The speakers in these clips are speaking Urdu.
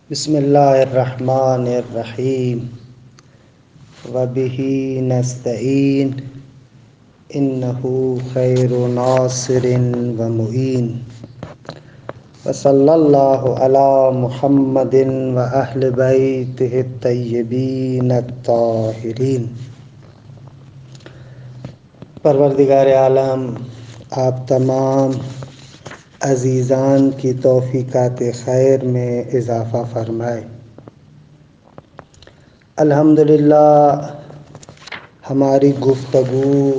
بسم اللہ الرحمن الرحیم وبہ نستعین انہ خیر ناصر ومعین وصلی اللہ علی محمد واہل بیتہ الطیبین الطاہرین۔ پروردگار عالم آپ تمام عزیزان کی توفیقات خیر میں اضافہ فرمائے۔ الحمدللہ ہماری گفتگو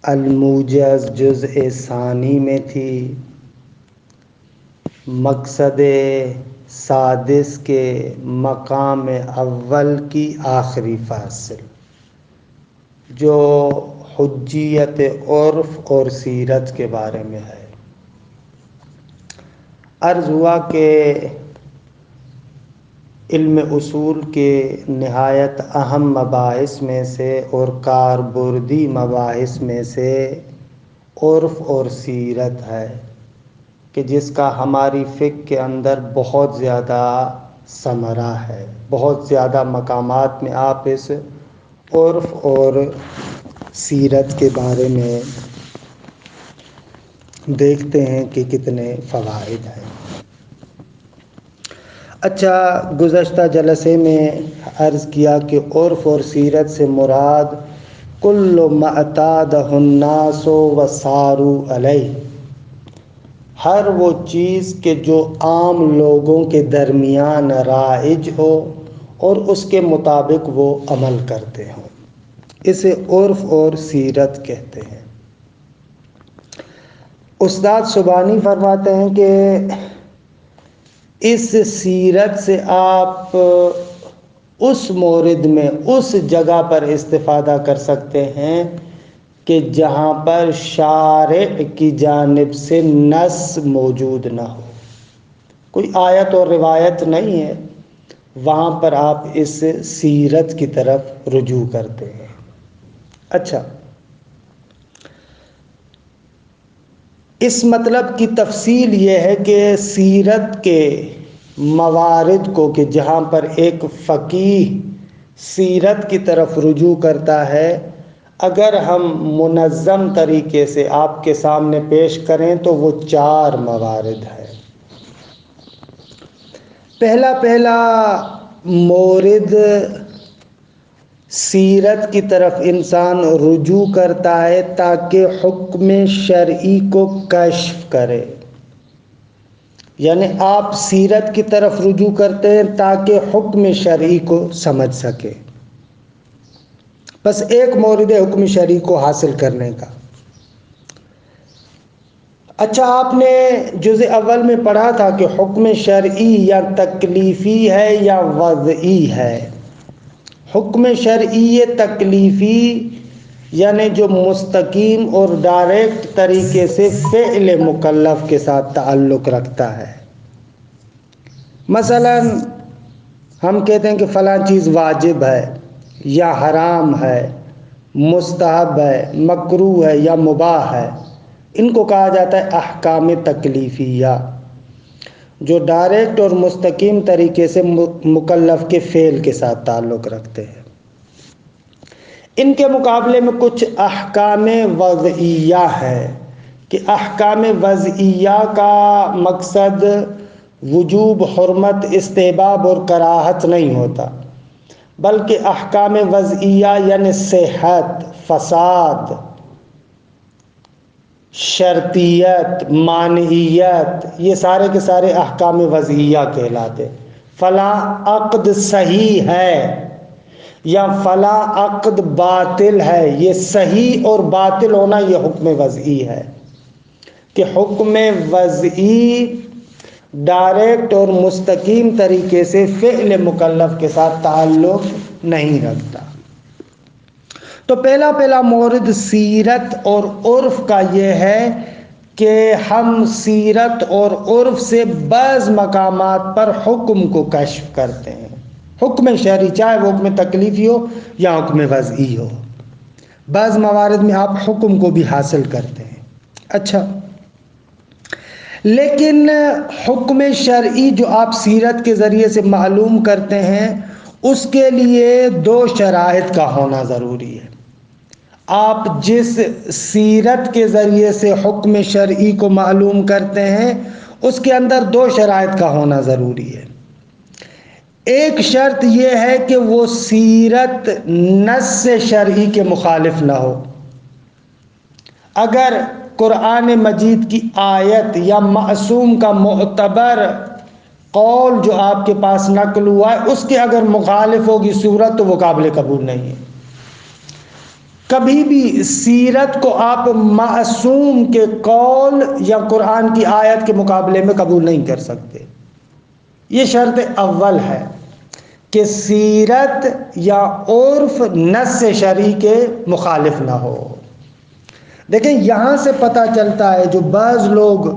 الموجز جزء ثانی میں تھی، مقصد سادس کے مقام اول کی آخری فصل جو حجیت عرف اور سیرت کے بارے میں ہے۔ عرض ہوا کہ علم اصول کے نہایت اہم مباحث میں سے اور کاربردی مباحث میں سے عرف اور سیرت ہے کہ جس کا ہماری فقہ کے اندر بہت زیادہ ثمرہ ہے۔ بہت زیادہ مقامات میں آپ اس عرف اور سیرت کے بارے میں دیکھتے ہیں کہ کتنے فوائد ہیں۔ اچھا، گزشتہ جلسے میں عرض کیا کہ عرف اور سیرت سے مراد کل ما اعتادہ الناس وساروا علیہ، ہر وہ چیز کہ جو عام لوگوں کے درمیان رائج ہو اور اس کے مطابق وہ عمل کرتے ہوں، اسے عرف اور سیرت کہتے ہیں۔ استاد سبحانی فرماتے ہیں کہ اس سیرت سے آپ اس مورد میں اس جگہ پر استفادہ کر سکتے ہیں کہ جہاں پر شارع کی جانب سے نص موجود نہ ہو، کوئی آیت اور روایت نہیں ہے، وہاں پر آپ اس سیرت کی طرف رجوع کرتے ہیں۔ اچھا، اس مطلب کی تفصیل یہ ہے کہ سیرت کے موارد کو کہ جہاں پر ایک فقیہ سیرت کی طرف رجوع کرتا ہے، اگر ہم منظم طریقے سے آپ کے سامنے پیش کریں تو وہ 4 موارد ہیں۔ پہلا مورد سیرت کی طرف انسان رجوع کرتا ہے تاکہ حکم شرعی کو کشف کرے، یعنی آپ سیرت کی طرف رجوع کرتے ہیں تاکہ حکم شرعی کو سمجھ سکے، بس ایک مورد حکم شرعی کو حاصل کرنے کا۔ اچھا، آپ نے جزء اول میں پڑھا تھا کہ حکم شرعی یا تکلیفی ہے یا وضعی ہے۔ حکم شرعی تکلیفی یعنی جو مستقیم اور ڈائریکٹ طریقے سے فعل مکلف کے ساتھ تعلق رکھتا ہے۔ مثلا ہم کہتے ہیں کہ فلاں چیز واجب ہے یا حرام ہے، مستحب ہے، مکروہ ہے یا مباح ہے، ان کو کہا جاتا ہے احکام تکلیفیہ، جو ڈائریکٹ اور مستقیم طریقے سے مکلف کے فعل کے ساتھ تعلق رکھتے ہیں۔ ان کے مقابلے میں کچھ احکام وضعیہ ہے کہ احکام وضعیہ کا مقصد وجوب، حرمت، استحباب اور کراہت نہیں ہوتا، بلکہ احکام وضعیہ یعنی صحت، فساد، شرطیت، مانعیت، یہ سارے کے سارے احکام وضعیہ کہلاتے۔ فلاں عقد صحیح ہے یا فلاں عقد باطل ہے، یہ صحیح اور باطل ہونا یہ حکم وضعی ہے کہ حکم وضعی ڈائریکٹ اور مستقیم طریقے سے فعل مکلف کے ساتھ تعلق نہیں رکھتا۔ تو پہلا مورد سیرت اور عرف کا یہ ہے کہ ہم سیرت اور عرف سے بعض مقامات پر حکم کو کشف کرتے ہیں، حکم شرعی، چاہے وہ حکم تکلیفی ہو یا حکم وضعی ہو، بعض موارد میں آپ حکم کو بھی حاصل کرتے ہیں۔ اچھا، لیکن حکم شرعی جو آپ سیرت کے ذریعے سے معلوم کرتے ہیں اس کے لیے دو شرائط کا ہونا ضروری ہے۔ آپ جس سیرت کے ذریعے سے حکم شرعی کو معلوم کرتے ہیں اس کے اندر دو شرائط کا ہونا ضروری ہے۔ ایک شرط یہ ہے کہ وہ سیرت نص شرعی کے مخالف نہ ہو۔ اگر قرآن مجید کی آیت یا معصوم کا معتبر قول جو آپ کے پاس نقل ہوا ہے اس کے اگر مخالف ہوگی صورت تو وہ قابل قبول نہیں ہے۔ کبھی بھی سیرت کو آپ معصوم کے قول یا قرآن کی آیت کے مقابلے میں قبول نہیں کر سکتے۔ یہ شرط اول ہے کہ سیرت یا عرف نص شرعی کے مخالف نہ ہو۔ دیکھیں یہاں سے پتہ چلتا ہے جو بعض لوگ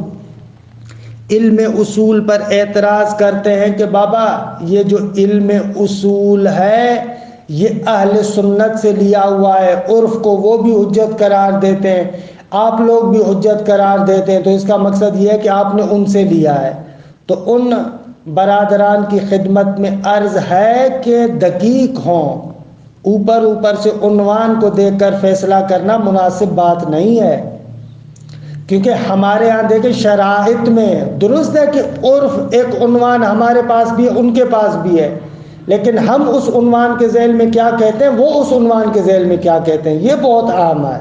علم اصول پر اعتراض کرتے ہیں کہ بابا یہ جو علم اصول ہے یہ اہل سنت سے لیا ہوا ہے، عرف کو وہ بھی حجت قرار دیتے ہیں، آپ لوگ بھی حجت قرار دیتے ہیں، تو اس کا مقصد یہ ہے کہ آپ نے ان سے لیا ہے۔ تو ان برادران کی خدمت میں عرض ہے کہ دقیق ہوں، اوپر سے عنوان کو دیکھ کر فیصلہ کرنا مناسب بات نہیں ہے، کیونکہ ہمارے ہاں دیکھیں شرائط میں درست ہے کہ عرف ایک عنوان ہمارے پاس بھی ہے، ان کے پاس بھی ہے، لیکن ہم اس عنوان کے ذیل میں کیا کہتے ہیں، وہ اس عنوان کے ذیل میں کیا کہتے ہیں، یہ بہت اہم ہے۔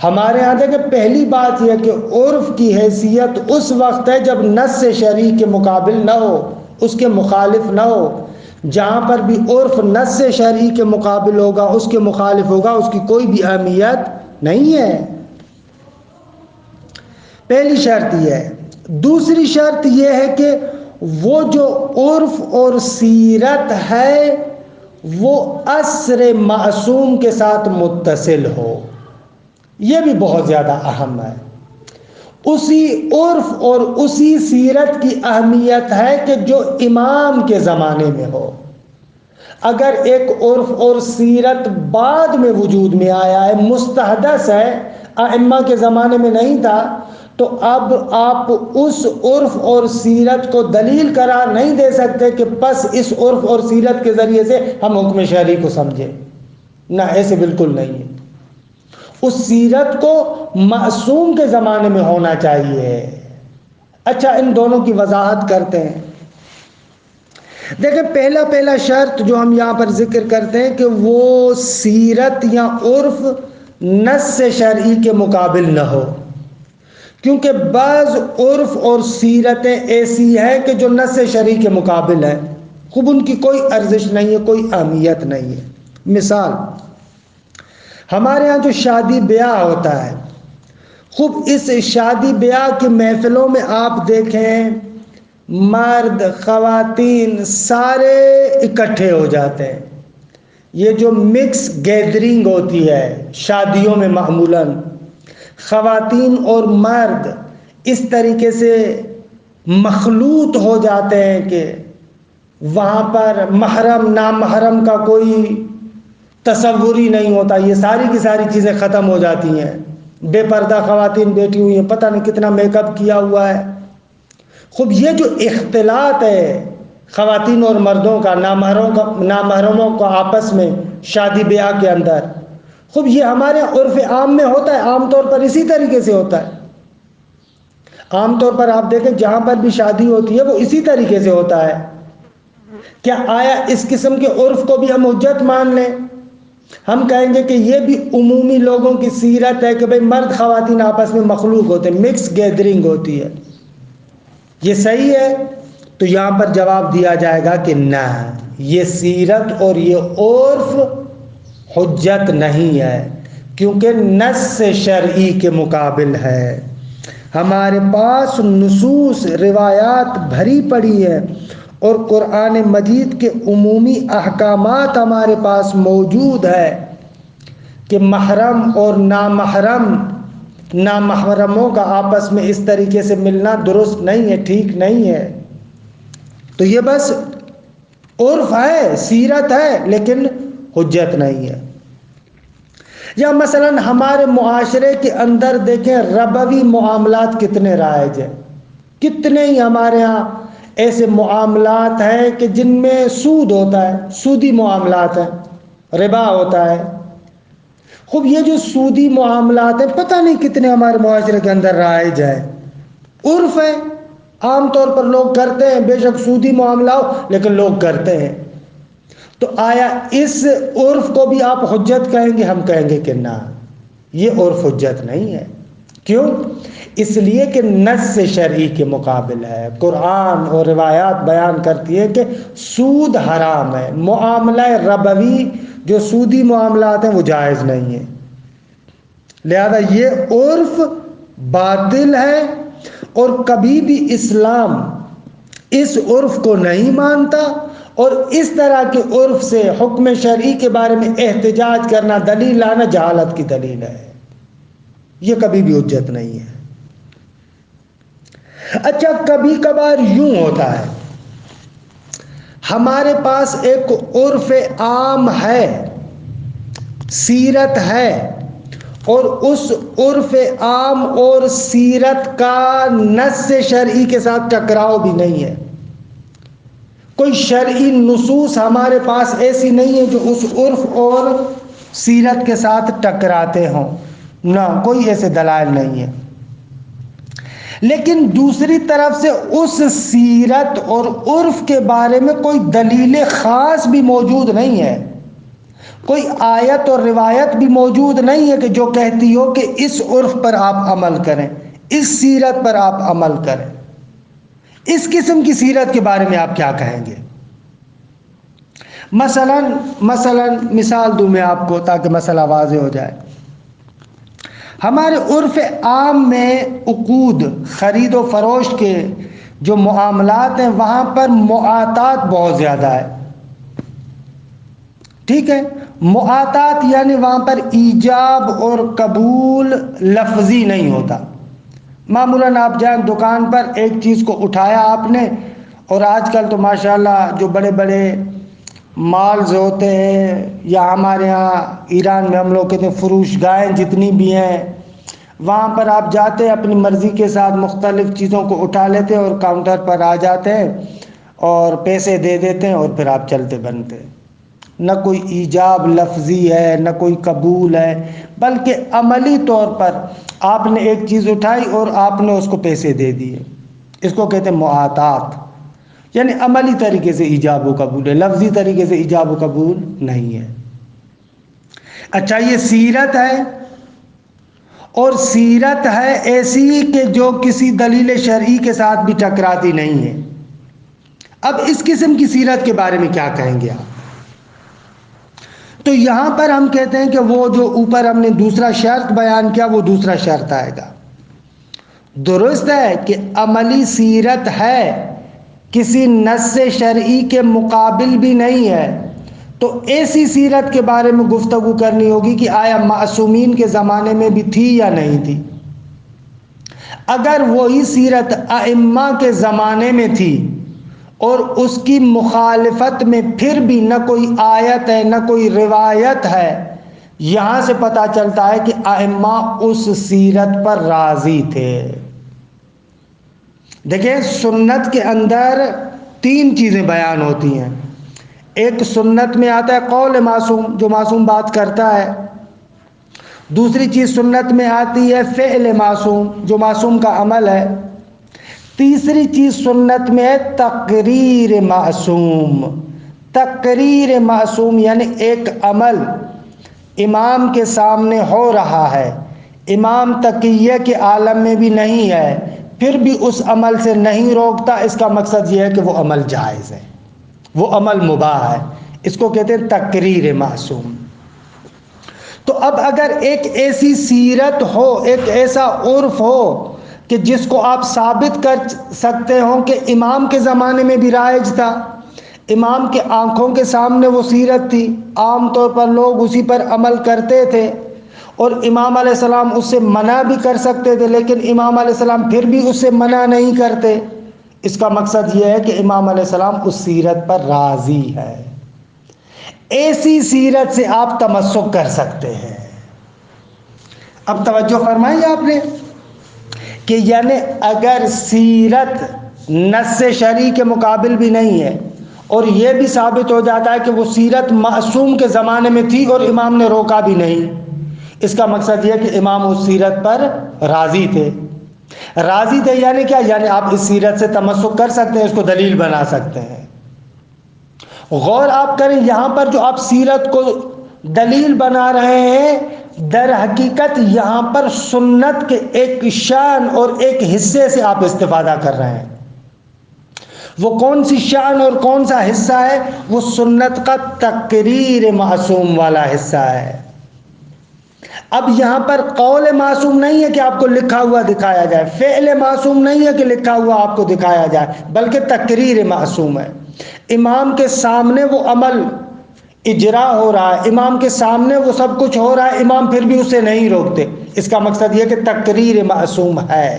ہمارے ہاں دیکھیں پہلی بات یہ کہ عرف کی حیثیت اس وقت ہے جب نص شرعی کے مقابل نہ ہو، اس کے مخالف نہ ہو۔ جہاں پر بھی عرف نص شرعی کے مقابل ہوگا، اس کے مخالف ہوگا، اس کی کوئی بھی اہمیت نہیں ہے۔ پہلی شرط یہ ہے۔ دوسری شرط یہ ہے کہ وہ جو عرف اور سیرت ہے وہ عصر معصوم کے ساتھ متصل ہو، یہ بھی بہت زیادہ اہم ہے۔ اسی عرف اور اسی سیرت کی اہمیت ہے کہ جو امام کے زمانے میں ہو۔ اگر ایک عرف اور سیرت بعد میں وجود میں آیا ہے، مستحدث ہے، ائمہ کے زمانے میں نہیں تھا، تو اب آپ اس عرف اور سیرت کو دلیل قرار نہیں دے سکتے کہ بس اس عرف اور سیرت کے ذریعے سے ہم حکم شرعی کو سمجھیں، نہ، ایسے بالکل نہیں ہے۔ اس سیرت کو معصوم کے زمانے میں ہونا چاہیے۔ اچھا، ان دونوں کی وضاحت کرتے ہیں۔ دیکھیں پہلا شرط جو ہم یہاں پر ذکر کرتے ہیں کہ وہ سیرت یا عرف نص شرعی کے مقابل نہ ہو، کیونکہ بعض عرف اور سیرتیں ایسی ہیں کہ جو نص شرعی کے مقابل ہیں، خوب ان کی کوئی ارزش نہیں ہے، کوئی اہمیت نہیں ہے۔ مثال، ہمارے ہاں جو شادی بیاہ ہوتا ہے، خوب اس شادی بیاہ کی محفلوں میں آپ دیکھیں مرد خواتین سارے اکٹھے ہو جاتے ہیں۔ یہ جو مکس گیدرنگ ہوتی ہے شادیوں میں، معمولاً خواتین اور مرد اس طریقے سے مخلوط ہو جاتے ہیں کہ وہاں پر محرم نامحرم کا کوئی تصور ہی نہیں ہوتا، یہ ساری کی ساری چیزیں ختم ہو جاتی ہیں۔ بے پردہ خواتین بیٹھی ہوئی ہیں، پتہ نہیں کتنا میک اپ کیا ہوا ہے۔ خوب یہ جو اختلاط ہے خواتین اور مردوں کا، نامحرموں کا آپس میں شادی بیاہ کے اندر، خوب یہ ہمارے عرف عام میں ہوتا ہے، عام طور پر اسی طریقے سے ہوتا ہے۔ عام طور پر آپ دیکھیں جہاں پر بھی شادی ہوتی ہے وہ اسی طریقے سے ہوتا ہے۔ کیا آیا اس قسم کے عرف کو بھی ہم حجت مان لیں؟ ہم کہیں گے کہ یہ بھی عمومی لوگوں کی سیرت ہے کہ بھئی مرد خواتین آپس میں مخلوط ہوتے ہیں، مکس گیدرنگ ہوتی ہے، یہ صحیح ہے؟ تو یہاں پر جواب دیا جائے گا کہ نہ، یہ سیرت اور یہ عرف حجت نہیں ہے، کیونکہ نص شرعی کے مقابل ہے۔ ہمارے پاس نصوص روایات بھری پڑی ہے اور قرآن مجید کے عمومی احکامات ہمارے پاس موجود ہے کہ محرم اور نامحرموں کا آپس میں اس طریقے سے ملنا درست نہیں ہے، ٹھیک نہیں ہے۔ تو یہ بس عرف ہے، سیرت ہے، لیکن حجت نہیں ہے۔ یا مثلا ہمارے معاشرے کے اندر دیکھیں ربوی معاملات کتنے رائج ہیں، کتنے ہی ہمارے ہاں ایسے معاملات ہیں کہ جن میں سود ہوتا ہے، سودی معاملات ہیں، ربا ہوتا ہے۔ خوب یہ جو سودی معاملات ہیں پتہ نہیں کتنے ہمارے معاشرے کے اندر رائج ہے، عرف ہے، عام طور پر لوگ کرتے ہیں، بے شک سودی معاملہ ہو لیکن لوگ کرتے ہیں۔ تو آیا اس عرف کو بھی آپ حجت کہیں گے؟ ہم کہیں گے کہ نہ، یہ عرف حجت نہیں ہے۔ کیوں؟ اس لیے کہ نص شرعی کے مقابل ہے۔ قرآن اور روایات بیان کرتی ہے کہ سود حرام ہے، معاملہ ربوی جو سودی معاملات ہیں وہ جائز نہیں ہے، لہذا یہ عرف باطل ہے، اور کبھی بھی اسلام اس عرف کو نہیں مانتا، اور اس طرح کے عرف سے حکم شرعی کے بارے میں احتجاج کرنا، دلیل لانا جہالت کی دلیل ہے، یہ کبھی بھی حجت نہیں ہے۔ اچھا، کبھی کبھار یوں ہوتا ہے ہمارے پاس ایک عرف عام ہے، سیرت ہے، اور اس عرف عام اور سیرت کا نص شرعی کے ساتھ ٹکراؤ بھی نہیں ہے۔ کوئی شرعی نصوص ہمارے پاس ایسی نہیں ہے جو اس عرف اور سیرت کے ساتھ ٹکراتے ہوں، نہ کوئی ایسے دلائل نہیں ہے۔ لیکن دوسری طرف سے اس سیرت اور عرف کے بارے میں کوئی دلیل خاص بھی موجود نہیں ہے، کوئی آیت اور روایت بھی موجود نہیں ہے کہ جو کہتی ہو کہ اس عرف پر آپ عمل کریں، اس سیرت پر آپ عمل کریں۔ اس قسم کی سیرت کے بارے میں آپ کیا کہیں گے؟ مثلا مثال دوں میں آپ کو تاکہ مسئلہ واضح ہو جائے۔ ہمارے عرف عام میں عقود، خرید و فروشت کے جو معاملات ہیں وہاں پر معاطات بہت زیادہ ہے، ٹھیک ہے؟ معاطات یعنی وہاں پر ایجاب اور قبول لفظی نہیں ہوتا۔ معمولاً آپ جائیں دکان پر، ایک چیز کو اٹھایا آپ نے، اور آج کل تو ماشاءاللہ جو بڑے بڑے مالز ہوتے ہیں، یا ہمارے ہاں ایران میں ہم لوگ کہتے ہیں فروش گاہیں جتنی بھی ہیں، وہاں پر آپ جاتے ہیں اپنی مرضی کے ساتھ مختلف چیزوں کو اٹھا لیتے ہیں اور کاؤنٹر پر آ جاتے ہیں اور پیسے دے دیتے ہیں، اور پھر آپ چلتے بنتے ہیں۔ نہ کوئی ایجاب لفظی ہے، نہ کوئی قبول ہے، بلکہ عملی طور پر آپ نے ایک چیز اٹھائی اور آپ نے اس کو پیسے دے دیے، اس کو کہتے ہیں معاطات، یعنی عملی طریقے سے ایجاب و قبول ہے، لفظی طریقے سے ایجاب و قبول نہیں ہے۔ اچھا، یہ سیرت ہے، اور سیرت ہے ایسی کہ جو کسی دلیل شرعی کے ساتھ بھی ٹکراتی نہیں ہے۔ اب اس قسم کی سیرت کے بارے میں کیا کہیں گے آپ؟ تو یہاں پر ہم کہتے ہیں کہ وہ جو اوپر ہم نے دوسرا شرط بیان کیا وہ دوسرا شرط آئے گا۔ درست ہے کہ عملی سیرت ہے، کسی نص شرعی کے مقابل بھی نہیں ہے، تو ایسی سیرت کے بارے میں گفتگو کرنی ہوگی کہ آیا معصومین کے زمانے میں بھی تھی یا نہیں تھی۔ اگر وہی سیرت ائمہ کے زمانے میں تھی اور اس کی مخالفت میں پھر بھی نہ کوئی آیت ہے نہ کوئی روایت ہے، یہاں سے پتہ چلتا ہے کہ ائمہ اس سیرت پر راضی تھے۔ دیکھیں، سنت کے اندر تین چیزیں بیان ہوتی ہیں۔ ایک سنت میں آتا ہے قول معصوم، جو معصوم بات کرتا ہے۔ دوسری چیز سنت میں آتی ہے فعل معصوم، جو معصوم کا عمل ہے۔ تیسری چیز سنت میں ہے تقریر معصوم۔ تقریر معصوم یعنی ایک عمل امام کے سامنے ہو رہا ہے، امام تقیہ کے عالم میں بھی نہیں ہے، پھر بھی اس عمل سے نہیں روکتا، اس کا مقصد یہ ہے کہ وہ عمل جائز ہے، وہ عمل مباح ہے، اس کو کہتے ہیں تقریر معصوم۔ تو اب اگر ایک ایسی سیرت ہو، ایک ایسا عرف ہو کہ جس کو آپ ثابت کر سکتے ہوں کہ امام کے زمانے میں بھی رائج تھا، امام کے آنکھوں کے سامنے وہ سیرت تھی، عام طور پر لوگ اسی پر عمل کرتے تھے، اور امام علیہ السلام اس سے منع بھی کر سکتے تھے، لیکن امام علیہ السلام پھر بھی اس سے منع نہیں کرتے، اس کا مقصد یہ ہے کہ امام علیہ السلام اس سیرت پر راضی ہے۔ ایسی سیرت سے آپ تمسک کر سکتے ہیں۔ اب توجہ فرمائی آپ نے کہ یعنی اگر سیرت نص شرعی کے مقابل بھی نہیں ہے اور یہ بھی ثابت ہو جاتا ہے کہ وہ سیرت معصوم کے زمانے میں تھی اور امام نے روکا بھی نہیں، اس کا مقصد یہ کہ امام اس سیرت پر راضی تھے۔ راضی تھے یعنی کیا؟ یعنی آپ اس سیرت سے تمسک کر سکتے ہیں، اس کو دلیل بنا سکتے ہیں۔ غور آپ کریں، یہاں پر جو آپ سیرت کو دلیل بنا رہے ہیں، در حقیقت یہاں پر سنت کے ایک شان اور ایک حصے سے آپ استفادہ کر رہے ہیں۔ وہ کون سی شان اور کون سا حصہ ہے؟ وہ سنت کا تقریر معصوم والا حصہ ہے۔ اب یہاں پر قول معصوم نہیں ہے کہ آپ کو لکھا ہوا دکھایا جائے، فعل معصوم نہیں ہے کہ لکھا ہوا آپ کو دکھایا جائے، بلکہ تقریر معصوم ہے۔ امام کے سامنے وہ عمل اجرا ہو رہا ہے، امام کے سامنے وہ سب کچھ ہو رہا ہے، امام پھر بھی اسے نہیں روکتے، اس کا مقصد یہ کہ تقریر معصوم ہے۔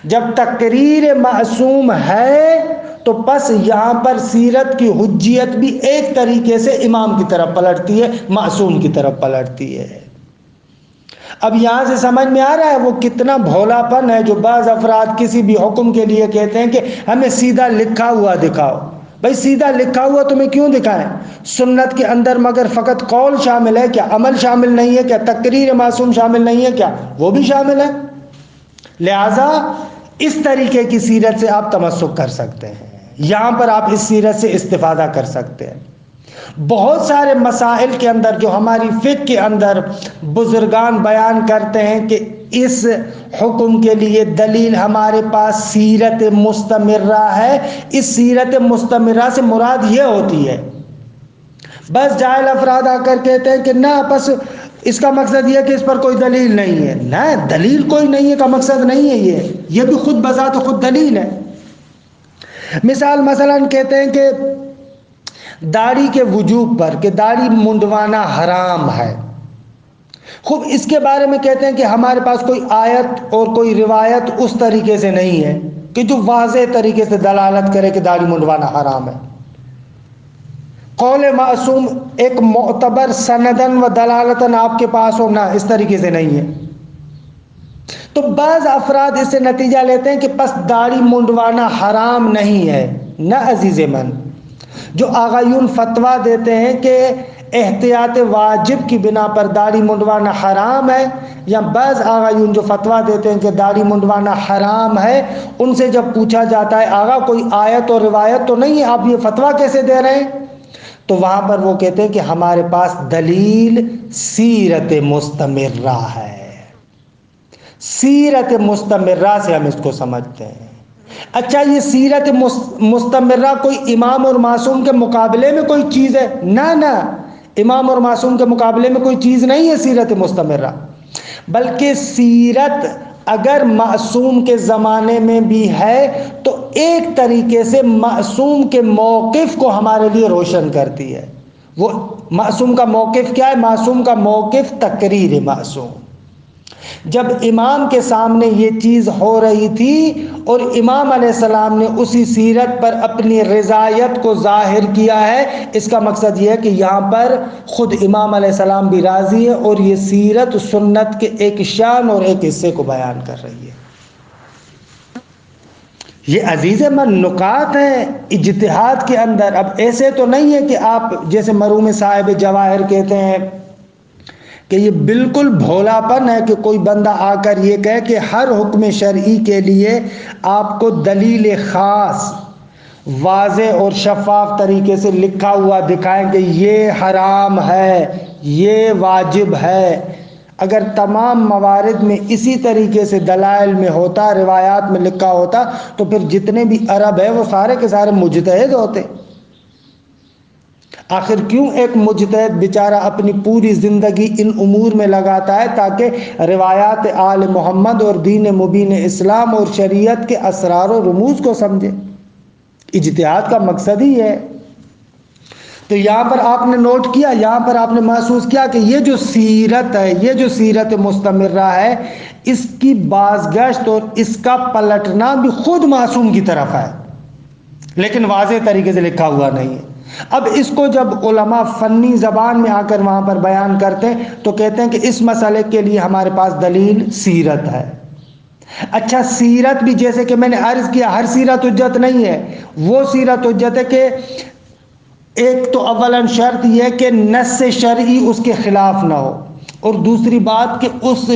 جب تقریر معصوم ہے تو پس یہاں پر سیرت کی حجیت بھی ایک طریقے سے امام کی طرف پلٹتی ہے، معصوم کی طرف پلٹتی ہے۔ اب یہاں سے سمجھ میں آ رہا ہے وہ کتنا بھولا پن ہے جو بعض افراد کسی بھی حکم کے لیے کہتے ہیں کہ ہمیں سیدھا لکھا ہوا دکھاؤ۔ بھائی سیدھا لکھا ہوا تمہیں کیوں دکھائیں؟ سنت کے اندر مگر فقط قول شامل ہے کیا؟ عمل شامل نہیں ہے کیا؟ تقریر معصوم شامل نہیں ہے کیا؟ وہ بھی شامل ہے۔ لہذا اس طریقے کی سیرت سے آپ تمسک کر سکتے ہیں، یہاں پر آپ اس سیرت سے استفادہ کر سکتے ہیں۔ بہت سارے مسائل کے اندر جو ہماری فقہ کے اندر بزرگان بیان کرتے ہیں کہ اس حکم کے لیے دلیل ہمارے پاس سیرت مستمرہ ہے، اس سیرت مستمرہ سے مراد یہ ہوتی ہے، بس جاہل افراد آ کر کہتے ہیں کہ نہ بس اس کا مقصد یہ کہ اس پر کوئی دلیل نہیں ہے۔ نہ، دلیل کوئی نہیں ہے کا مقصد نہیں ہے، یہ بھی خود بذات خود دلیل ہے۔ مثلا کہتے ہیں کہ داڑھی کے وجوب پر کہ داڑھی منڈوانا حرام ہے، خوب اس کے بارے میں کہتے ہیں کہ ہمارے پاس کوئی آیت اور کوئی روایت اس طریقے سے نہیں ہے کہ جو واضح طریقے سے دلالت کرے کہ داڑھی منڈوانا حرام ہے۔ قول معصوم ایک معتبر سندن و دلالتن آپ کے پاس ہو، نہ اس طریقے سے نہیں ہے۔ تو بعض افراد اس سے نتیجہ لیتے ہیں کہ پس داڑھی منڈوانا حرام نہیں ہے۔ نہ عزیز من، جو آغایون فتویٰ دیتے ہیں کہ احتیاط واجب کی بنا پر داڑھی منڈوانا حرام ہے، یا بعض آغایون جو فتویٰ دیتے ہیں کہ داڑھی منڈوانا حرام ہے، ان سے جب پوچھا جاتا ہے آغا کوئی آیت اور روایت تو نہیں ہے، آپ یہ فتویٰ کیسے دے رہے ہیں؟ تو وہاں پر وہ کہتے ہیں کہ ہمارے پاس دلیل سیرت مستمرہ ہے، سیرت مستمرہ سے ہم اس کو سمجھتے ہیں۔ اچھا، یہ سیرت مستمرہ کوئی امام اور معصوم کے مقابلے میں کوئی چیز ہے؟ نہ، امام اور معصوم کے مقابلے میں کوئی چیز نہیں ہے سیرت مستمرہ، بلکہ سیرت اگر معصوم کے زمانے میں بھی ہے تو ایک طریقے سے معصوم کے موقف کو ہمارے لیے روشن کرتی ہے۔ وہ معصوم کا موقف کیا ہے؟ معصوم کا موقف تقریر معصوم۔ جب امام کے سامنے یہ چیز ہو رہی تھی اور امام علیہ السلام نے اسی سیرت پر اپنی رضایت کو ظاہر کیا ہے، اس کا مقصد یہ ہے کہ یہاں پر خود امام علیہ السلام بھی راضی ہے اور یہ سیرت سنت کے ایک شان اور ایک حصے کو بیان کر رہی ہے۔ یہ عزیز من نکات ہیں اجتہاد کے اندر۔ اب ایسے تو نہیں ہے کہ آپ جیسے مرحوم صاحب جواہر کہتے ہیں کہ یہ بالکل بھولا پن ہے کہ کوئی بندہ آ کر یہ کہے کہ ہر حکم شرعی کے لیے آپ کو دلیل خاص واضح اور شفاف طریقے سے لکھا ہوا دکھائیں کہ یہ حرام ہے، یہ واجب ہے۔ اگر تمام موارد میں اسی طریقے سے دلائل میں ہوتا، روایات میں لکھا ہوتا، تو پھر جتنے بھی عرب ہیں وہ سارے کے سارے مجتہد ہوتے۔ آخر کیوں ایک مجتہد بیچارہ اپنی پوری زندگی ان امور میں لگاتا ہے تاکہ روایات آل محمد اور دین مبین اسلام اور شریعت کے اسرار و رموز کو سمجھے؟ اجتہاد کا مقصد ہی ہے۔ تو یہاں پر آپ نے نوٹ کیا، یہاں پر آپ نے محسوس کیا کہ یہ جو سیرت ہے، یہ جو سیرت مستمرہ ہے، اس کی بازگشت اور اس کا پلٹنا بھی خود معصوم کی طرف ہے، لیکن واضح طریقے سے لکھا ہوا نہیں ہے۔ اب اس کو جب علماء فنی زبان میں آ کر وہاں پر بیان کرتے ہیں تو کہتے ہیں کہ اس مسئلے کے لیے ہمارے پاس دلیل سیرت ہے۔ اچھا، سیرت بھی جیسے کہ میں نے عرض کیا ہر سیرت حجت نہیں ہے، وہ سیرت حجت ہے کہ ایک تو اولاً شرط یہ کہ نص شرعی اس کے خلاف نہ ہو، اور دوسری بات کہ اس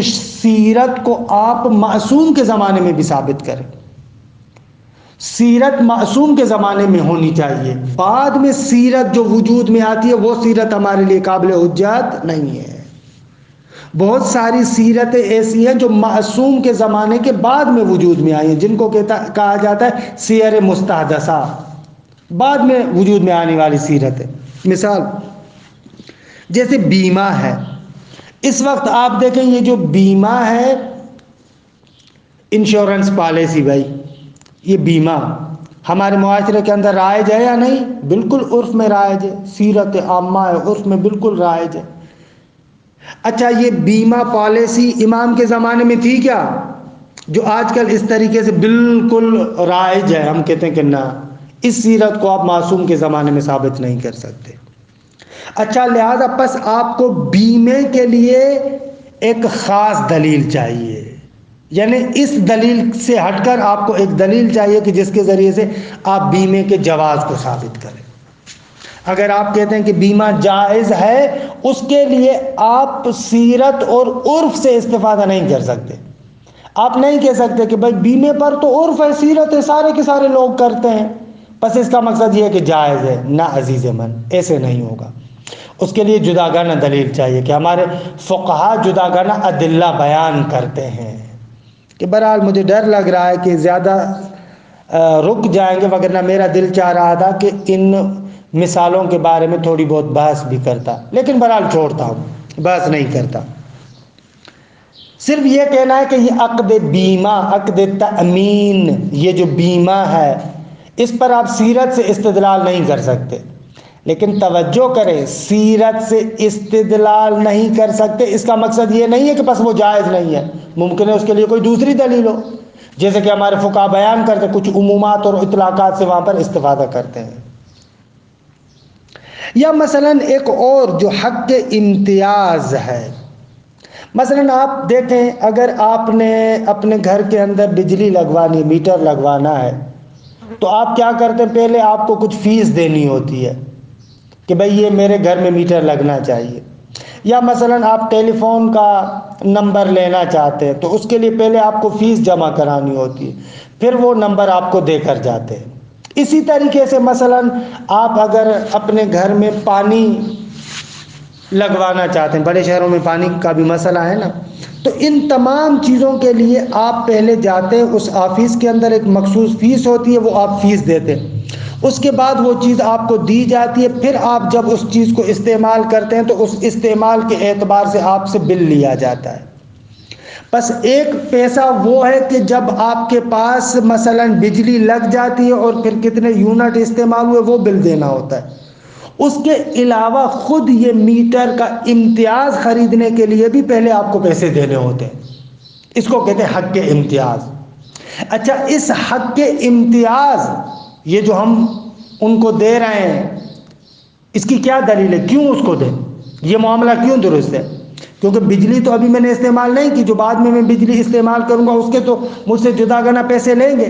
سیرت کو آپ معصوم کے زمانے میں بھی ثابت کریں۔ سیرت معصوم کے زمانے میں ہونی چاہیے، بعد میں سیرت جو وجود میں آتی ہے وہ سیرت ہمارے لیے قابل حجت نہیں ہے۔ بہت ساری سیرتیں ایسی ہیں جو معصوم کے زمانے کے بعد میں وجود میں آئی ہیں، جن کو کہا جاتا ہے سیر مستحدثہ، بعد میں وجود میں آنے والی سیرت ہے۔ مثال جیسے بیمہ ہے، اس وقت آپ دیکھیں یہ جو بیمہ ہے انشورنس پالیسی، بھائی یہ بیمہ ہمارے معاشرے کے اندر رائج ہے یا نہیں؟ بالکل عرف میں رائج ہے، سیرت عامہ ہے، عرف میں بالکل رائج ہے۔ اچھا، یہ بیمہ پالیسی امام کے زمانے میں تھی کیا جو آج کل اس طریقے سے بالکل رائج ہے؟ ہم کہتے ہیں کہ نہ، اس سیرت کو آپ معصوم کے زمانے میں ثابت نہیں کر سکتے۔ اچھا، لہذا پس آپ کو بیمے کے لیے ایک خاص دلیل چاہیے، یعنی اس دلیل سے ہٹ کر آپ کو ایک دلیل چاہیے کہ جس کے ذریعے سے آپ بیمے کے جواز کو ثابت کریں۔ اگر آپ کہتے ہیں کہ بیمہ جائز ہے، اس کے لیے آپ سیرت اور عرف سے استفادہ نہیں کر سکتے۔ آپ نہیں کہہ سکتے کہ بھائی بیمے پر تو عرف ہے، سیرت ہے، سارے کے سارے لوگ کرتے ہیں، بس اس کا مقصد یہ ہے کہ جائز ہے۔ نہ عزیز من، ایسے نہیں ہوگا۔ اس کے لیے جداگانہ دلیل چاہیے کہ ہمارے فقہا جداگانہ ادلہ بیان کرتے ہیں۔ کہ بہرحال مجھے ڈر لگ رہا ہے کہ زیادہ رک جائیں گے، وگرنہ میرا دل چاہ رہا تھا کہ ان مثالوں کے بارے میں تھوڑی بہت بحث بھی کرتا، لیکن بہرحال چھوڑتا ہوں، بحث نہیں کرتا۔ صرف یہ کہنا ہے کہ یہ عقد بیمہ، عقد تأمین، یہ جو بیمہ ہے اس پر آپ سیرت سے استدلال نہیں کر سکتے۔ لیکن توجہ کریں، سیرت سے استدلال نہیں کر سکتے اس کا مقصد یہ نہیں ہے کہ بس وہ جائز نہیں ہے، ممکن ہے اس کے لیے کوئی دوسری دلیل ہو، جیسے کہ ہمارے فقہا بیان کرتے ہیں، کچھ عمومات اور اطلاقات سے وہاں پر استفادہ کرتے ہیں۔ یا مثلا ایک اور جو حق امتیاز ہے، مثلا آپ دیکھیں اگر آپ نے اپنے گھر کے اندر بجلی لگوانی، میٹر لگوانا ہے، تو آپ کیا کرتے ہیں؟ پہلے آپ کو کچھ فیس دینی ہوتی ہے کہ بھئی یہ میرے گھر میں میٹر لگنا چاہیے۔ یا مثلا آپ ٹیلی فون کا نمبر لینا چاہتے ہیں تو اس کے لیے پہلے آپ کو فیس جمع کرانی ہوتی ہے، پھر وہ نمبر آپ کو دے کر جاتے ہیں۔ اسی طریقے سے مثلا آپ اگر اپنے گھر میں پانی لگوانا چاہتے ہیں، بڑے شہروں میں پانی کا بھی مسئلہ ہے نا، تو ان تمام چیزوں کے لیے آپ پہلے جاتے ہیں، اس آفس کے اندر ایک مخصوص فیس ہوتی ہے، وہ آپ فیس دیتے ہیں، اس کے بعد وہ چیز آپ کو دی جاتی ہے، پھر آپ جب اس چیز کو استعمال کرتے ہیں تو اس استعمال کے اعتبار سے آپ سے بل لیا جاتا ہے۔ بس ایک پیسہ وہ ہے کہ جب آپ کے پاس مثلا بجلی لگ جاتی ہے اور پھر کتنے یونٹ استعمال ہوئے وہ بل دینا ہوتا ہے۔ اس کے علاوہ خود یہ میٹر کا امتیاز خریدنے کے لیے بھی پہلے آپ کو پیسے دینے ہوتے ہیں، اس کو کہتے ہیں حق کے امتیاز۔ اچھا، اس حق کے امتیاز یہ جو ہم ان کو دے رہے ہیں، اس کی کیا دلیل ہے؟ کیوں اس کو دیں؟ یہ معاملہ کیوں درست ہے؟ کیونکہ بجلی تو ابھی میں نے استعمال نہیں کی، جو بعد میں بجلی استعمال کروں گا اس کے تو مجھ سے جداگانہ پیسے لیں گے،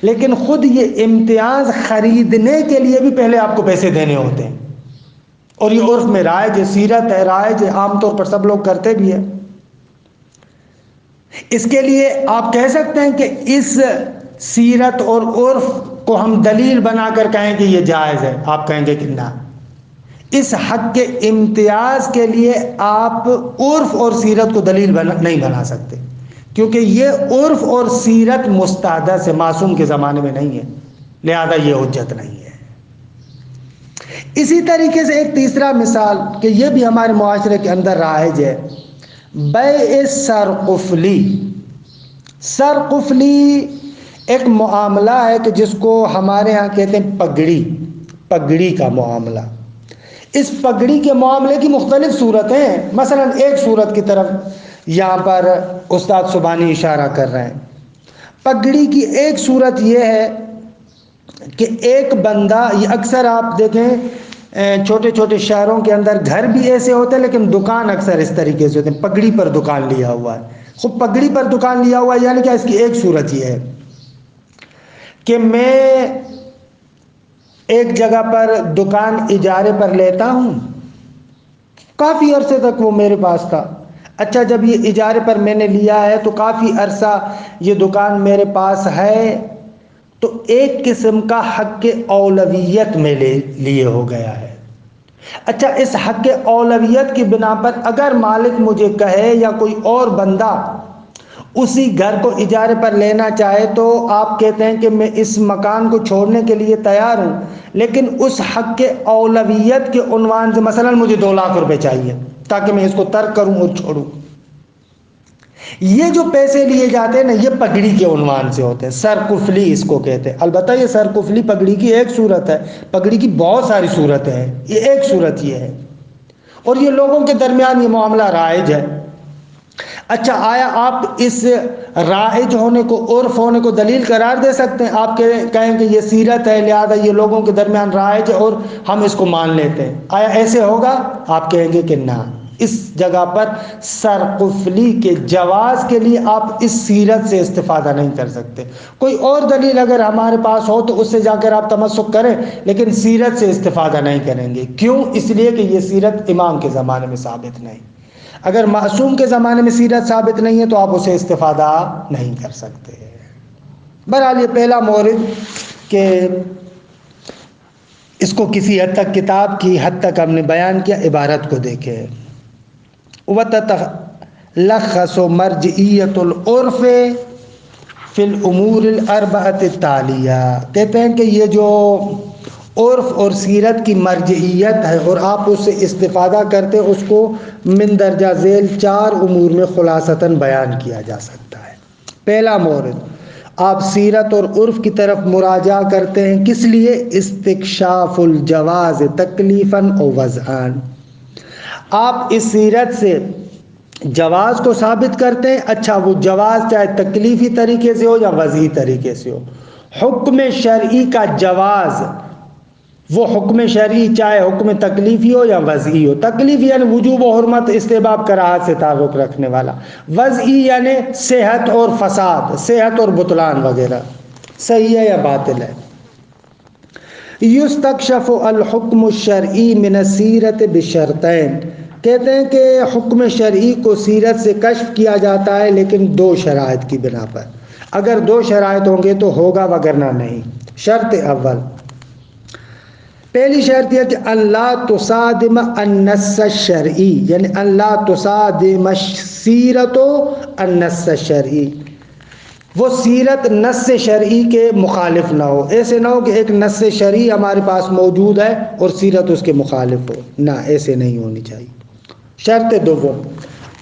لیکن خود یہ امتیاز خریدنے کے لیے بھی پہلے آپ کو پیسے دینے ہوتے ہیں، اور یہ عرف میں رائج ہے، سیرت ہے، رائج ہے، عام طور پر سب لوگ کرتے بھی ہیں۔ اس کے لیے آپ کہہ سکتے ہیں کہ اس سیرت اور عرف کو ہم دلیل بنا کر کہیں کہ یہ جائز ہے، آپ کہیں گے کہ نہ، اس حق کے امتیاز کے لیے آپ عرف اور سیرت کو دلیل نہیں بنا سکتے، کیونکہ یہ عرف اور سیرت مستحدث ہے، معصوم کے زمانے میں نہیں ہے، لہذا یہ حجت نہیں ہے۔ اسی طریقے سے ایک تیسرا مثال کہ یہ بھی ہمارے معاشرے کے اندر رائج ہے، بیع سرقفلی۔ سرقفلی ایک معاملہ ہے کہ جس کو ہمارے ہاں کہتے ہیں پگڑی کا معاملہ۔ اس پگڑی کے معاملے کی مختلف صورتیں ہیں، مثلا ایک صورت کی طرف یہاں پر استاد سبحانی اشارہ کر رہے ہیں۔ پگڑی کی ایک صورت یہ ہے کہ ایک بندہ، یہ اکثر آپ دیکھیں چھوٹے چھوٹے شہروں کے اندر گھر بھی ایسے ہوتے ہیں لیکن دکان اکثر اس طریقے سے ہوتے ہیں، پگڑی پر دکان لیا ہوا ہے. خود پگڑی پر دکان لیا ہوا ہے یعنی کہ اس کی ایک صورت یہ ہے کہ میں ایک جگہ پر دکان اجارے پر لیتا ہوں، کافی عرصے تک وہ میرے پاس تھا. اچھا جب یہ اجارے پر میں نے لیا ہے تو کافی عرصہ یہ دکان میرے پاس ہے، تو ایک قسم کا حق اولویت میں لیے ہو گیا ہے. اچھا اس حق اولویت کی بنا پر اگر مالک مجھے کہے یا کوئی اور بندہ اسی گھر کو اجارے پر لینا چاہے تو آپ کہتے ہیں کہ میں اس مکان کو چھوڑنے کے لیے تیار ہوں، لیکن اس حق اولویت کے عنوان سے مثلا مجھے 2 لاکھ روپے چاہیے تاکہ میں اس کو ترک کروں اور چھوڑوں. یہ جو پیسے لیے جاتے ہیں نا، یہ پگڑی کے عنوان سے ہوتے ہیں، سرکفلی اس کو کہتے ہیں. البتہ یہ سرکفلی پگڑی کی ایک صورت ہے، پگڑی کی بہت ساری صورتیں ہیں، یہ ایک صورت یہ ہے، اور یہ لوگوں کے درمیان یہ معاملہ رائج ہے. اچھا آیا آپ اس رائج ہونے کو، عرف ہونے کو دلیل قرار دے سکتے ہیں؟ آپ کہیں کہ یہ سیرت ہے لہذا یہ لوگوں کے درمیان رائج ہے اور ہم اس کو مان لیتے ہیں، آیا ایسے ہوگا؟ آپ کہیں گے کہ نہ. اس جگہ پر سرقفلی کے جواز کے لیے آپ اس سیرت سے استفادہ نہیں کر سکتے. کوئی اور دلیل اگر ہمارے پاس ہو تو اس سے جا کر آپ تمسک کریں، لیکن سیرت سے استفادہ نہیں کریں گے. کیوں؟ اس لیے کہ یہ سیرت امام کے زمانے میں ثابت نہیں. اگر معصوم کے زمانے میں سیرت ثابت نہیں ہے تو آپ اسے استفادہ نہیں کر سکتے. بہرحال یہ پہلا مورد کہ اس کو کسی حد تک کتاب کی حد تک ہم نے بیان کیا. عبارت کو دیکھیں، وَتَتَلَخَّصُ مَرْجِعِيَّةُ الْعُرْفِ فِي الْأُمُورِ الْأَرْبَعَةِ التَّالِيَةِ، کہتے ہیں کہ یہ جو عرف اور سیرت کی مرجعیت ہے اور آپ اس سے استفادہ کرتے، اس کو من درجہ ذیل 4 امور میں خلاصتاً بیان کیا جا سکتا ہے. پہلا مورد، آپ سیرت اور عرف کی طرف مراجعہ کرتے ہیں، کس لیے؟ استکشاف الجواز تکلیفاً و وضعاً. آپ اس سیرت سے جواز کو ثابت کرتے ہیں. اچھا وہ جواز چاہے تکلیفی طریقے سے ہو یا وضعی طریقے سے ہو. حکم شرعی کا جواز، وہ حکم شرعی چاہے حکم تکلیفی ہو یا وضعی ہو. تکلیفی یعنی وجوب و حرمت استحباب کراہت سے تعلق رکھنے والا، وضعی یعنی صحت اور فساد، صحت اور بطلان وغیرہ، صحیح ہے یا باطل ہے. یستکشف الحکم الشرعی من السیرت بشرطین، کہتے ہیں کہ حکم شرعی کو سیرت سے کشف کیا جاتا ہے لیکن 2 شرائط کی بنا پر. اگر 2 شرائط ہوں گے تو ہوگا وگرنہ نہیں. شرط اول، پہلی شرط یہ کہ اللہ تصادم النص الشرعی، یعنی اللہ تصادم السیرت النص الشرعی، وہ سیرت نص شرعی کے مخالف نہ ہو. ایسے نہ ہو کہ ایک نص شرعی ہمارے پاس موجود ہے اور سیرت اس کے مخالف ہو، نہ ایسے نہیں ہونی چاہیے. شرط دوم،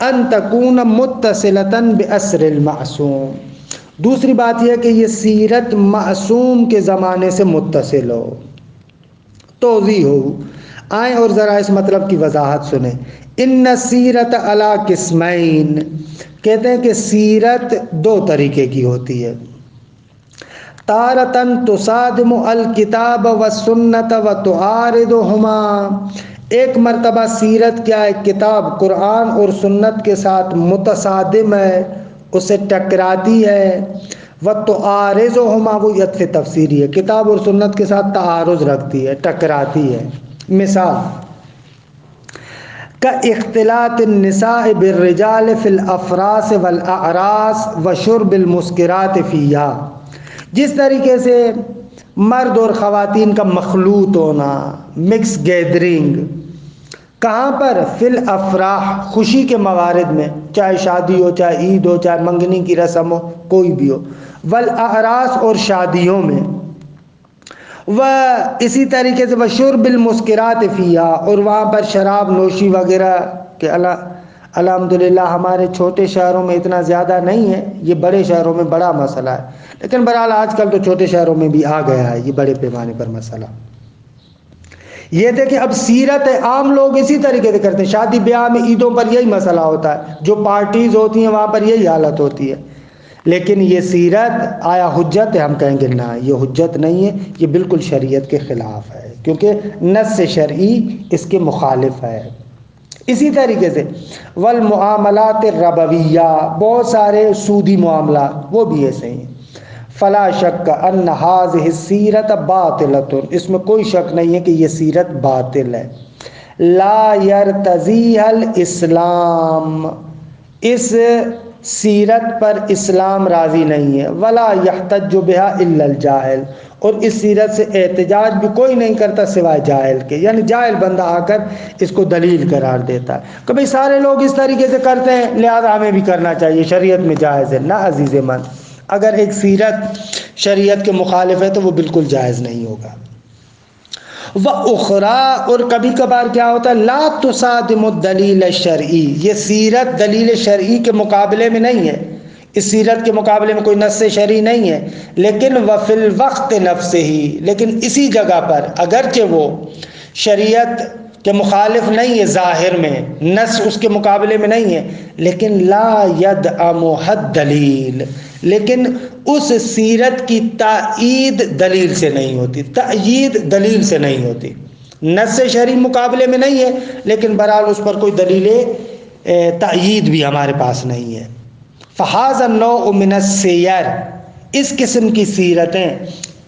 ان تکون متصلۃ بعصر المعصوم، دوسری بات یہ کہ یہ سیرت معصوم کے زمانے سے متصل ہو. توضیح ہو، آئیں اور ذرا اس مطلب کی وضاحت سنیں. ان سیرت علی قسمین، کہتے ہیں کہ سیرت 2 طریقے کی ہوتی ہے. تارتن تصادم الکتاب والسنت وتعارضہما، ایک مرتبہ سیرت کیا ہے؟ کتاب قرآن اور سنت کے ساتھ متصادم ہے، اسے ٹکراتی ہے. وتعارضہما، وہ عطف تفسیری ہے، کتاب اور سنت کے ساتھ تعارض رکھتی ہے، ٹکراتی ہے. مثال اختلاط النساء بالرجال فی الافراس والاعراس وشرب المسکرات فیہا، جس طریقے سے مرد اور خواتین کا مخلوط ہونا، مکس گیدرنگ، کہاں پر؟ فی الافراح، خوشی کے موارد میں، چاہے شادی ہو، چاہے عید ہو، چاہے منگنی کی رسم ہو، کوئی بھی ہو. والاعراس، اور شادیوں میں. و اسی طریقے سے وشرب المسکرات فیہا، اور وہاں پر شراب نوشی وغیرہ کہ الحمدللہ ہمارے چھوٹے شہروں میں اتنا زیادہ نہیں ہے، یہ بڑے شہروں میں بڑا مسئلہ ہے، لیکن بہرحال آج کل تو چھوٹے شہروں میں بھی آ گیا ہے یہ بڑے پیمانے پر مسئلہ. یہ دیکھیں اب سیرت ہے، عام لوگ اسی طریقے سے کرتے ہیں. شادی بیاہ میں، عیدوں پر یہی مسئلہ ہوتا ہے، جو پارٹیز ہوتی ہیں وہاں پر یہی حالت ہوتی ہے. لیکن یہ سیرت آیا حجت ہے؟ ہم کہیں گے نہ، یہ حجت نہیں ہے، یہ بالکل شریعت کے خلاف ہے، کیونکہ نص شرعی اس کے مخالف ہے۔ اسی طریقے سے والمعاملات الربویہ، بہت سارے سودی معاملات وہ بھی ایسے ہیں۔ فلا شک ان هذه السیرت باطلۃ، اس میں کوئی شک نہیں ہے کہ یہ سیرت باطل ہے۔ لا یرتضیها الاسلام، اس سیرت پر اسلام راضی نہیں ہے۔ ولا یحتج بها الا الجاہل، اور اس سیرت سے احتجاج بھی کوئی نہیں کرتا سوائے جاہل کے، یعنی جاہل بندہ آ کر اس کو دلیل قرار دیتا ہے کہ بھئی سارے لوگ اس طریقے سے کرتے ہیں لہذا ہمیں بھی کرنا چاہیے، شریعت میں جائز ہے۔ نہ عزیز من، اگر ایک سیرت شریعت کے مخالف ہے تو وہ بالکل جائز نہیں ہوگا۔ وَأُخْرَى، اور کبھی کبھار کیا ہوتا ہے، لا تصادم الدلیل الشرعی، یہ سیرت دلیل شرعی کے مقابلے میں نہیں ہے، اس سیرت کے مقابلے میں کوئی نص شرعی نہیں ہے، لیکن وفی الوقت نفسہ ہی، لیکن اسی جگہ پر اگرچہ وہ شریعت کے مخالف نہیں ہے، ظاہر میں نص اس کے مقابلے میں نہیں ہے، لیکن لا یدعم الدلیل، لیکن اس سیرت کی تائید دلیل سے نہیں ہوتی، تائید دلیل سے نہیں ہوتی، نص شرعی مقابلے میں نہیں ہے لیکن بہرحال اس پر کوئی دلیل تائید بھی ہمارے پاس نہیں ہے۔ فہذا النوع من السیر، اس قسم کی سیرتیں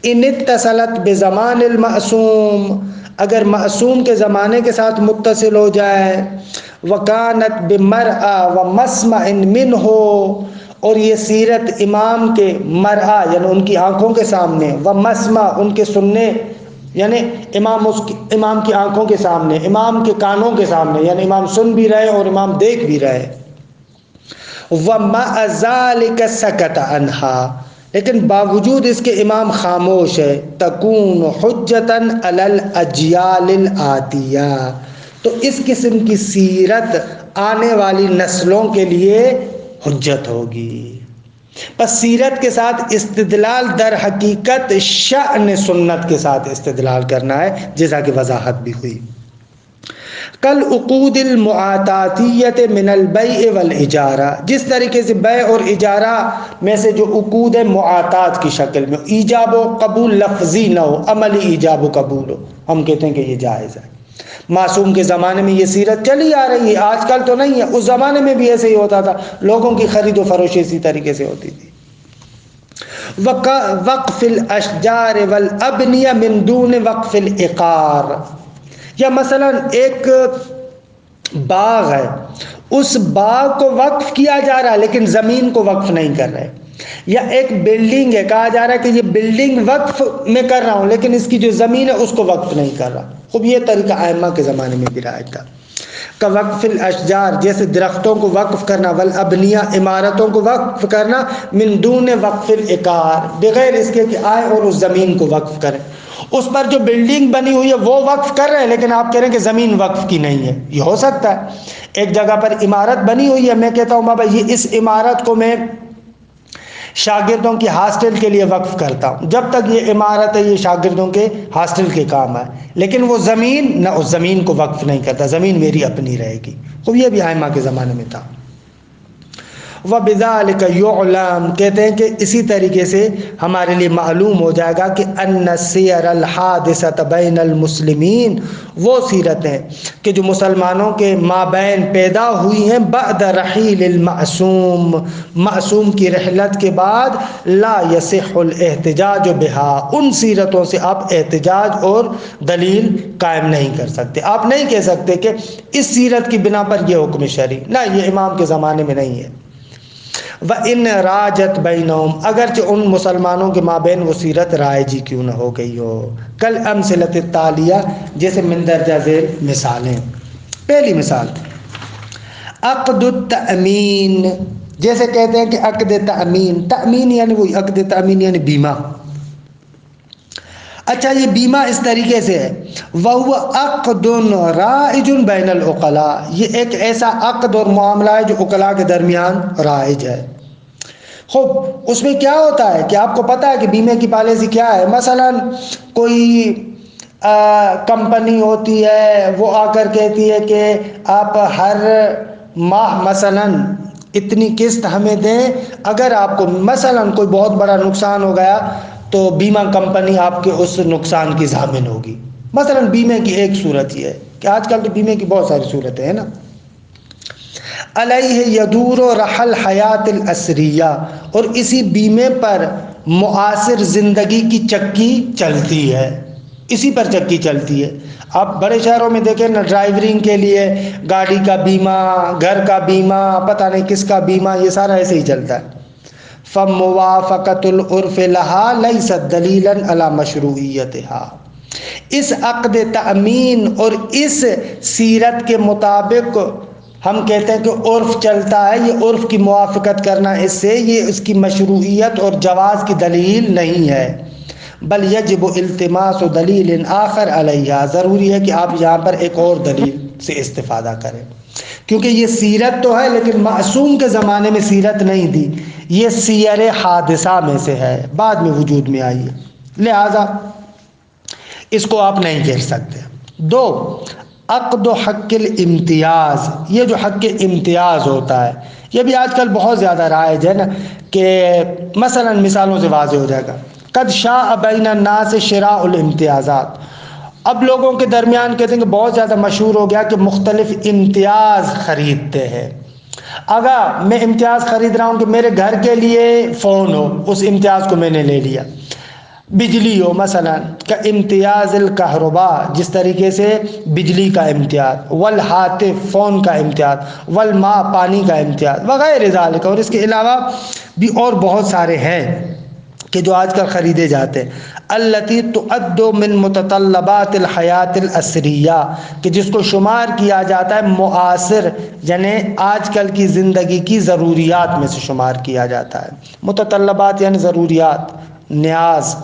ان اتصلت بزمان المعصوم، اگر معصوم کے زمانے کے ساتھ متصل ہو جائے، وکانت بمرأ ومسمع منہ، اور یہ سیرت امام کے مرأ یعنی ان کی آنکھوں کے سامنے، ومسمع ان کے سننے یعنی امام کی آنکھوں کے سامنے، امام کے کانوں کے سامنے، یعنی امام سن بھی رہے اور امام دیکھ بھی رہے، وَمَعَ ذَلِكَ سَكَتَ عَنْهَا، لیکن باوجود اس کے امام خاموش ہے، تَكُونُ حُجَّةً عَلَى الْأَجْيَالِ الْآتِيَةِ، تو اس قسم کی سیرت آنے والی نسلوں کے لیے حجت ہوگی۔ بس سیرت کے ساتھ استدلال در حقیقت شأن سنت کے ساتھ استدلال کرنا ہے، جیسا کہ وضاحت بھی ہوئی۔ کل عقود المعاتاتیت من البیع والاجارہ، جس طریقے سے بیع اور اجارہ میں سے جو عقود معاتات کی شکل میں ایجاب و قبول لفظی نہ ہو، عملی ایجاب و قبول ہو، ہم کہتے ہیں کہ یہ جائز ہے۔ معصوم کے زمانے میں یہ سیرت چلی آ رہی ہے، آج کل تو نہیں ہے، اس زمانے میں بھی ایسے ہی ہوتا تھا، لوگوں کی خرید و فروخت اسی طریقے سے ہوتی تھی۔ وقف الاشجار والابنیہ من دون وقف العقار، یا مثلا ایک باغ ہے، اس باغ کو وقف کیا جا رہا ہے لیکن زمین کو وقف نہیں کر رہے، یا ایک بلڈنگ ہے، کہا جا رہا ہے کہ یہ بلڈنگ وقف میں کر رہا ہوں لیکن اس کی جو زمین ہے اس کو وقف نہیں کر رہا۔ خوب یہ طریقہ ائمہ کے زمانے میں بھی رائج تھا۔ کہ وقف الاشجار، جیسے درختوں کو وقف کرنا، والابنیہ عمارتوں کو وقف کرنا، من دون وقف العقار، بغیر اس کے کہ آئے اور اس زمین کو وقف کریں۔ اس پر جو بلڈنگ بنی ہوئی ہے وہ وقف کر رہے ہیں لیکن آپ کہہ رہے ہیں کہ زمین وقف کی نہیں ہے، یہ ہو سکتا ہے۔ ایک جگہ پر عمارت بنی ہوئی ہے، میں کہتا ہوں بابا یہ اس عمارت کو میں شاگردوں کی ہاسٹل کے لیے وقف کرتا ہوں، جب تک یہ عمارت ہے یہ شاگردوں کے ہاسٹل کے کام ہے، لیکن وہ زمین نہ، اس زمین کو وقف نہیں کرتا، زمین میری اپنی رہے گی۔ خوب یہ بھی ائمہ کے زمانے میں تھا۔ وَبِذَلِكَ يُعْلَمُ، کہتے ہیں کہ اسی طریقے سے ہمارے لیے معلوم ہو جائے گا کہ أَنَّ السِّيَرَ الْحَادِثَةَ بَيْنَ الْمُسْلِمِينَ، وہ سیرتیں کہ جو مسلمانوں کے مابین پیدا ہوئی ہیں بعد رحیل المعصوم، معصوم کی رحلت کے بعد، لا يصح الاحتجاج بها، ان سیرتوں سے آپ احتجاج اور دلیل قائم نہیں کر سکتے۔ آپ نہیں کہہ سکتے کہ اس سیرت کی بنا پر یہ حکم شرعی، نہ، یہ امام کے زمانے میں نہیں ہے۔ وَإِنْ رَاجَتْ بَيْنَهُمْ، اگرچہ ان مسلمانوں کے مابین وہ سیرت رائجی کیوں نہ ہو گئی ہو۔ کل امثلۃ التالیہ، جیسے مندرجہ ذیل مثالیں۔ پہلی مثال عقد التأمین، جیسے کہتے ہیں کہ عقد تأمین، تأمین یعنی وہی عقد تأمین یعنی بیمہ۔ اچھا یہ بیمہ اس طریقے سے ہے، وَهُوَ عَقْدٌ رَائِجٌ بَيْنَ الْعُقَلَاءِ، یہ ایک ایسا عقد اور معاملہ ہے جو عقلاء کے درمیان رائج ہے۔ خوب اس میں کیا ہوتا ہے کہ آپ کو پتہ ہے کہ بیمے کی پالیسی کیا ہے، مثلا کوئی کمپنی ہوتی ہے، وہ آ کر کہتی ہے کہ آپ ہر ماہ مثلا اتنی قسط ہمیں دیں. اگر آپ کو مثلا کوئی بہت بڑا نقصان ہو گیا تو بیمہ کمپنی آپ کے اس نقصان کی ضامن ہوگی. مثلا بیمے کی ایک صورت یہ ہے کہ آج کل تو بیمے کی بہت ساری صورتیں ہیں نا. علیہ یدور و رحل حیات الاسریہ، اور اسی بیمے پر معاصر زندگی کی چکی چلتی ہے، اسی پر چکی چلتی ہے. آپ بڑے شہروں میں دیکھیں نا، ڈرائیورنگ کے لیے گاڑی کا بیمہ، گھر کا بیمہ، پتہ نہیں کس کا بیمہ، یہ سارا ایسے ہی چلتا ہے. فموافقت العرف لہا لیست دلیلا علی مشروعیتها، اس عقد تأمین اور اس سیرت کے مطابق ہم کہتے ہیں کہ عرف چلتا ہے، یہ عرف کی موافقت کرنا اس سے یہ اس کی مشروعیت اور جواز کی دلیل نہیں ہے. بل یجب التماس دلیل آخر علیہ، ضروری ہے کہ آپ یہاں پر ایک اور دلیل سے استفادہ کریں، کیونکہ یہ سیرت تو ہے لیکن معصوم کے زمانے میں سیرت نہیں تھی، یہ سیر حادثہ میں سے ہے، بعد میں وجود میں آئی ہے، لہذا اس کو آپ نہیں کہہ سکتے. 2 عقد و حق الامتیاز، یہ جو حق امتیاز ہوتا ہے یہ بھی آج کل بہت زیادہ رائج ہے نا، کہ مثلا مثالوں سے واضح ہو جائے گا. قد شاء بین الناس شراء الامتیازات، اب لوگوں کے درمیان کہتے ہیں کہ بہت زیادہ مشہور ہو گیا کہ مختلف امتیاز خریدتے ہیں. اگر میں امتیاز خرید رہا ہوں کہ میرے گھر کے لیے فون ہو، اس امتیاز کو میں نے لے لیا. بجلی ہو مثلا کا امتیاز الکہرباء، جس طریقے سے بجلی کا امتیاز، والہاتف فون کا امتیاز، والماء پانی کا امتیاز، وغیرہ ذالک، اور اس کے علاوہ بھی اور بہت سارے ہیں کہ جو آج کل خریدے جاتے ہیں. التی تعد من متطلبات الحیات الاسریہ، کہ جس کو شمار کیا جاتا ہے معاصر یعنی آج کل کی زندگی کی ضروریات میں سے شمار کیا جاتا ہے. متطلبات یعنی ضروریات، نیاز.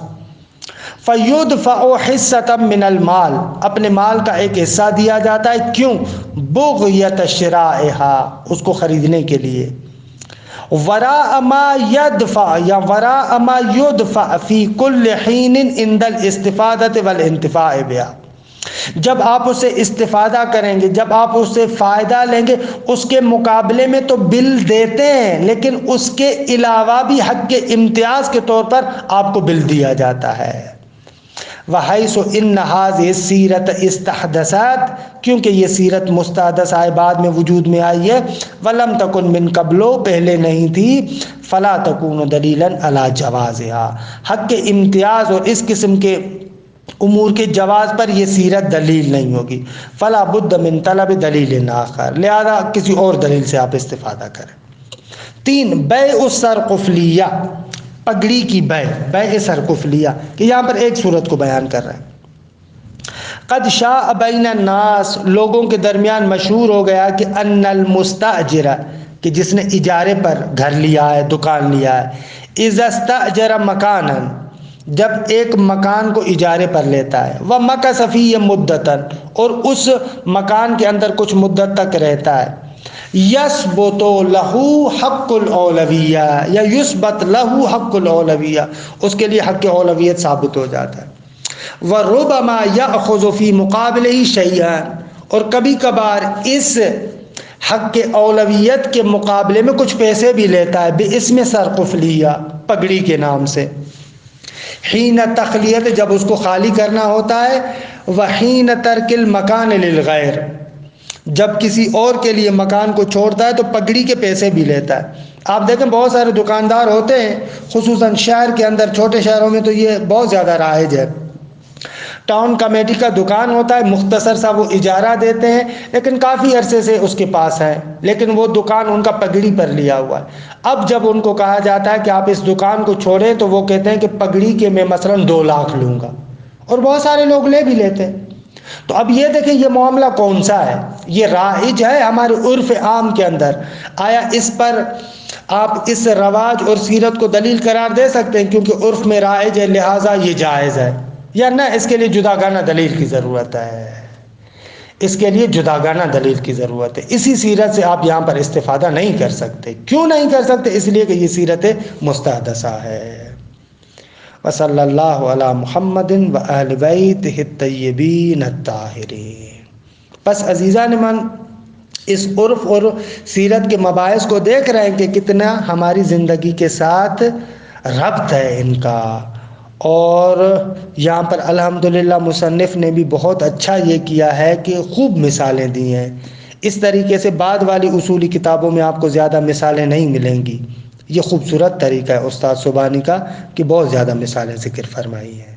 فَيُدْفَعُ حِصَّةً مِّنَ الْمَالِ، اپنے مال کا ایک حصہ دیا جاتا ہے. کیوں؟ بُغْيَةَ شِرَائِهَا، اس کو خریدنے کے لیے. وراء ما يدفع یا وراء ما يدفع في كل حين عند الاستفادة والانتفاع بها، جب آپ اسے استفادہ کریں گے، جب آپ اسے فائدہ لیں گے، اس کے مقابلے میں تو بل دیتے ہیں لیکن اس کے علاوہ بھی حق کے امتیاز کے طور پر آپ کو بل دیا جاتا ہے. وحیث ان هذه السیرت استحدثت، کیونکہ یہ سیرت مستحدث آئے، بعد میں وجود میں آئی ہے. ولم تکن من قبل، پہلے نہیں تھی. فلا تکون دلیلا علی جوازها، حق کے امتیاز اور اس قسم کے امور کے جواز پر یہ سیرت دلیل نہیں ہوگی. فلا بد من طلب دلیل آخر، لہذا کسی اور دلیل سے آپ استفادہ کریں. 3 بیع السرقفلیہ، پگڑی کی بیع سرقفلیہ، کہ یہاں پر ایک صورت کو بیان کر رہے ہیں. قد شاء بین الناس، لوگوں کے درمیان مشہور ہو گیا کہ ان المستاجر، کہ جس نے اجارے پر گھر لیا ہے، دکان لیا ہے، اذا استاجر مکانا، جب ایک مکان کو اجارے پر لیتا ہے، ومکث فیہ مدتا، اور اس مکان کے اندر کچھ مدت تک رہتا ہے، یثبت لہ حق الاولویہ یا یثبت لہ حق الاولویہ، اس کے لیے حق اولویت ثابت ہو جاتا ہے. وربما یاخذ فی مقابلہ شیئا، اور کبھی کبھار اس حق کے اولویت کے مقابلے میں کچھ پیسے بھی لیتا ہے، باسم سرقفلیہ، پگڑی کے نام سے. حین تخلیت، جب اس کو خالی کرنا ہوتا ہے. وحین ترک المکان للغیر، جب کسی اور کے لیے مکان کو چھوڑتا ہے تو پگڑی کے پیسے بھی لیتا ہے. آپ دیکھیں بہت سارے دکاندار ہوتے ہیں، خصوصاً شہر کے اندر، چھوٹے شہروں میں تو یہ بہت زیادہ رائج ہے. ٹاؤن کمیٹی کا دکان ہوتا ہے، مختصر سا وہ اجارہ دیتے ہیں، لیکن کافی عرصے سے اس کے پاس ہے، لیکن وہ دکان ان کا پگڑی پر لیا ہوا ہے. اب جب ان کو کہا جاتا ہے کہ آپ اس دکان کو چھوڑیں تو وہ کہتے ہیں کہ پگڑی کے میں مثلا 2 لاکھ لوں گا، اور بہت سارے لوگ لے بھی لیتے ہیں. تو اب یہ دیکھیں یہ معاملہ کون سا ہے، یہ رائج ہے ہمارے عرف عام کے اندر. آیا اس پر آپ اس رواج اور سیرت کو دلیل قرار دے سکتے ہیں کیونکہ عرف میں رائج ہے لہٰذا یہ جائز ہے، یا نہ اس کے لیے جداگانہ دلیل کی ضرورت ہے؟ اس کے لیے جداگانہ دلیل کی ضرورت ہے. اسی سیرت سے آپ یہاں پر استفادہ نہیں کر سکتے. کیوں نہیں کر سکتے؟ اس لیے کہ یہ سیرت مستحدثہ ہے. وصلی اللہ علی محمد و اہل بیتہ الطیبین الطاہرین. بس عزیزان من، اس عرف اور سیرت کے مباحث کو دیکھ رہے ہیں کہ کتنا ہماری زندگی کے ساتھ ربط ہے ان کا. اور یہاں پر الحمدللہ مصنف نے بھی بہت اچھا یہ کیا ہے کہ خوب مثالیں دی ہیں. اس طریقے سے بعد والی اصولی کتابوں میں آپ کو زیادہ مثالیں نہیں ملیں گی. یہ خوبصورت طریقہ ہے استاد سبحانی کا کہ بہت زیادہ مثالیں ذکر فرمائی ہیں.